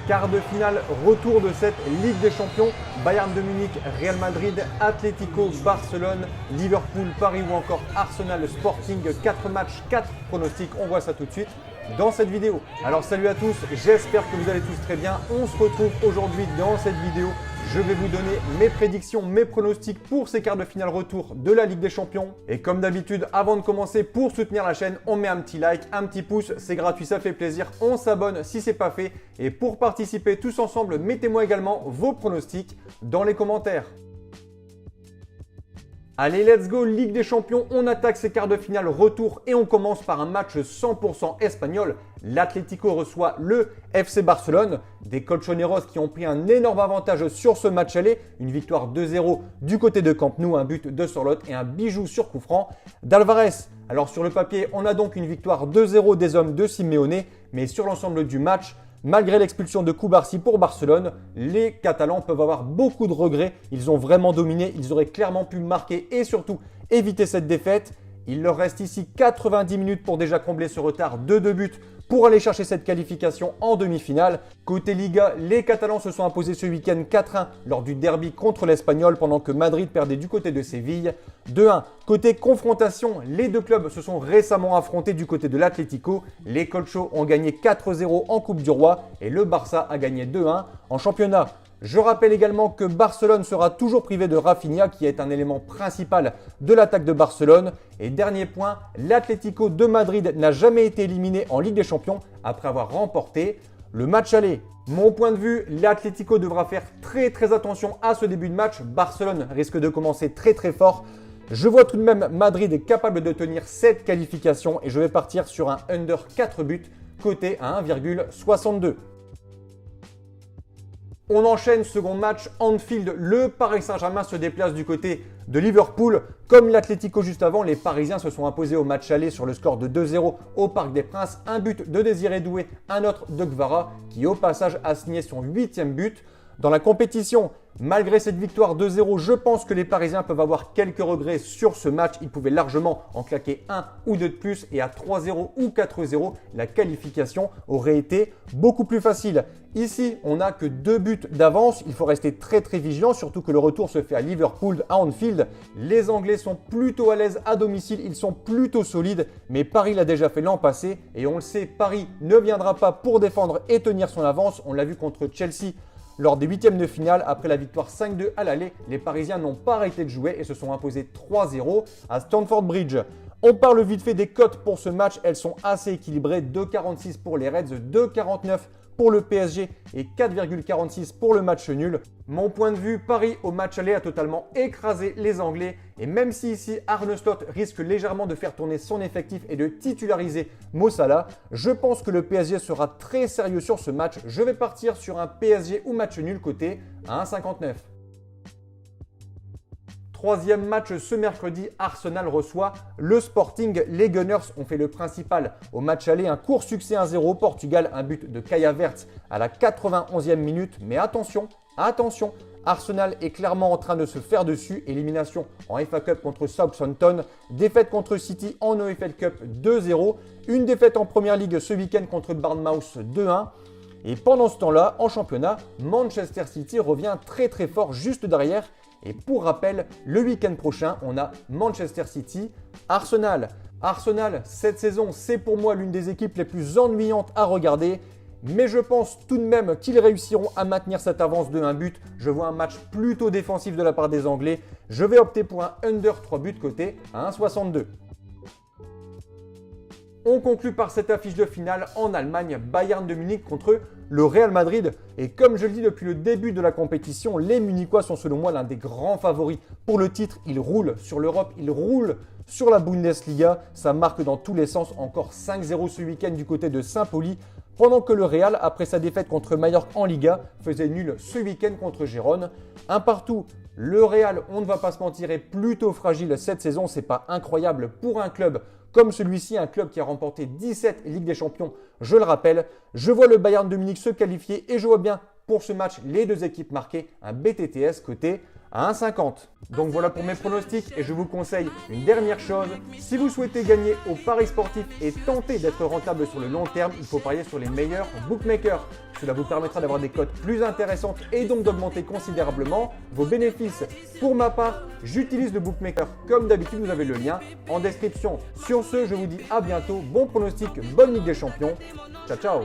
Quart de finale, retour de cette Ligue des Champions. Bayern de Munich, Real Madrid, Atlético, Barcelone, Liverpool, Paris ou encore Arsenal Sporting. 4 matchs, 4 pronostics. On voit ça tout de suite dans cette vidéo. Alors salut à tous, j'espère que vous allez tous très bien. On se retrouve aujourd'hui dans cette vidéo. Je vais vous donner mes prédictions, mes pronostics pour ces quarts de finale retour de la Ligue des Champions. Et comme d'habitude, avant de commencer, pour soutenir la chaîne, on met un petit like, un petit pouce, c'est gratuit, ça fait plaisir. On s'abonne si ce n'est pas fait. Et pour participer tous ensemble, mettez-moi également vos pronostics dans les commentaires. Allez, let's go, Ligue des Champions, on attaque ces quarts de finale retour et on commence par un match 100% espagnol. L'Atlético reçoit le FC Barcelone, des colchoneros qui ont pris un énorme avantage sur ce match aller. Une victoire 2-0 du côté de Camp Nou, un but de Sorloth et un bijou sur coup franc d'Alvarez. Alors sur le papier, on a donc une victoire 2-0 des hommes de Simeone, mais sur l'ensemble du match, malgré l'expulsion de Cubarsí pour Barcelone, les Catalans peuvent avoir beaucoup de regrets. Ils ont vraiment dominé, ils auraient clairement pu marquer et surtout éviter cette défaite. Il leur reste ici 90 minutes pour déjà combler ce retard de 2 buts pour aller chercher cette qualification en demi-finale. Côté Liga, les Catalans se sont imposés ce week-end 4-1 lors du derby contre l'Espagnol pendant que Madrid perdait du côté de Séville 2-1. Côté confrontation, les deux clubs se sont récemment affrontés du côté de l'Atlético. Les Colchos ont gagné 4-0 en Coupe du Roi et le Barça a gagné 2-1 en championnat. Je rappelle également que Barcelone sera toujours privé de Rafinha qui est un élément principal de l'attaque de Barcelone. Et dernier point, l'Atlético de Madrid n'a jamais été éliminé en Ligue des Champions après avoir remporté le match aller. Mon point de vue, l'Atlético devra faire très attention à ce début de match. Barcelone risque de commencer très fort. Je vois tout de même Madrid capable de tenir cette qualification et je vais partir sur un under 4 buts coté à 1,62. On enchaîne, second match, Anfield, le Paris Saint-Germain se déplace du côté de Liverpool. Comme l'Atlético juste avant, les Parisiens se sont imposés au match aller sur le score de 2-0 au Parc des Princes. Un but de Désiré Doué, un autre de Kvara qui au passage a signé son 8e but dans la compétition. Malgré cette victoire 2-0, je pense que les Parisiens peuvent avoir quelques regrets sur ce match. Ils pouvaient largement en claquer 1 ou 2 de plus et à 3-0 ou 4-0, la qualification aurait été beaucoup plus facile. Ici, on n'a que 2 buts d'avance. Il faut rester très vigilant, surtout que le retour se fait à Liverpool, à Anfield. Les Anglais sont plutôt à l'aise à domicile, ils sont plutôt solides, mais Paris l'a déjà fait l'an passé et on le sait, Paris ne viendra pas pour défendre et tenir son avance. On l'a vu contre Chelsea. Lors des huitièmes de finale, après la victoire 5-2 à l'aller, les Parisiens n'ont pas arrêté de jouer et se sont imposés 3-0 à Stamford Bridge. On parle vite fait des cotes pour ce match, elles sont assez équilibrées, 2,46 pour les Reds, 2,49 pour le PSG et 4,46 pour le match nul. Mon point de vue, Paris au match aller a totalement écrasé les Anglais et même si ici Arne Slot risque légèrement de faire tourner son effectif et de titulariser Mo Salah, je pense que le PSG sera très sérieux sur ce match. Je vais partir sur un PSG ou match nul coté à 1,59. Troisième match ce mercredi, Arsenal reçoit le Sporting. Les Gunners ont fait le principal au match aller, un court succès 1-0 au Portugal, un but de Kai Havertz à la 91e minute. Mais attention, Arsenal est clairement en train de se faire dessus. Élimination en FA Cup contre Southampton, défaite contre City en EFL Cup 2-0, une défaite en Première Ligue ce week-end contre Bournemouth 2-1. Et pendant ce temps-là, en championnat, Manchester City revient très fort juste derrière. Et pour rappel, le week-end prochain, on a Manchester City, Arsenal. Arsenal, cette saison, c'est pour moi l'une des équipes les plus ennuyantes à regarder. Mais je pense tout de même qu'ils réussiront à maintenir cette avance de 1 but. Je vois un match plutôt défensif de la part des Anglais. Je vais opter pour un under 3 buts coté à 1,62. On conclut par cette affiche de finale en Allemagne, Bayern de Munich contre le Real Madrid. Et comme je le dis depuis le début de la compétition, les Munichois sont selon moi l'un des grands favoris pour le titre. Ils roulent sur l'Europe, ils roulent sur la Bundesliga. Ça marque dans tous les sens, encore 5-0 ce week-end du côté de Saint-Pauli. Pendant que le Real, après sa défaite contre Mallorca en Liga, faisait nul ce week-end contre Gérone. Un partout. Le Real, on ne va pas se mentir, est plutôt fragile cette saison. C'est pas incroyable pour un club comme celui-ci, un club qui a remporté 17 Ligues des Champions, je le rappelle. Je vois le Bayern de Munich se qualifier et je vois bien pour ce match les deux équipes marquer un BTTS coté à 1,50. Donc voilà pour mes pronostics et je vous conseille une dernière chose. Si vous souhaitez gagner au paris sportif et tenter d'être rentable sur le long terme, il faut parier sur les meilleurs bookmakers. Cela vous permettra d'avoir des cotes plus intéressantes et donc d'augmenter considérablement vos bénéfices. Pour ma part, j'utilise le bookmaker comme d'habitude, vous avez le lien en description. Sur ce, je vous dis à bientôt, bon pronostic, bonne Ligue des Champions. Ciao ciao.